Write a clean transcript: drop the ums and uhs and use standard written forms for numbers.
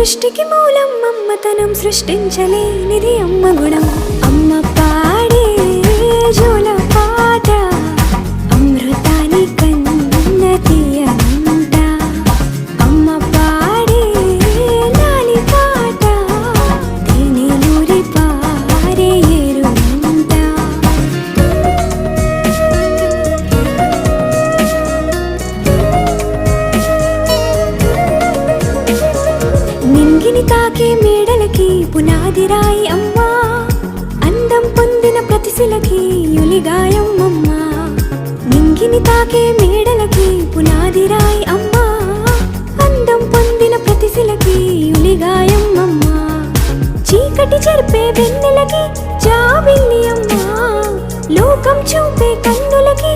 సృష్టికి మూలం అమ్మతనం, సృష్టించలేనిది అమ్మ గుణం. అమ్మ పాడే జోల పాట అమృతాని కన్న తీయనంట. అమ్మ పాడే లాలి పాట తేనెలూరి పారే ఏరునంట. నింగిని తాకే మేడలకి పునాది రాయి అమ్మా, అందం పొందిన ప్రతిశిలకి యులిగాయం అమ్మా. నింగిని తాకే మేడలకి పునాది రాయి అమ్మా, అందం పొందిన ప్రతిశిలకి యులిగాయం అమ్మా. చీకటి చెరిపే వెన్నెలకి జాబిల్లి అమ్మా, లోకం చూపే కన్నులకి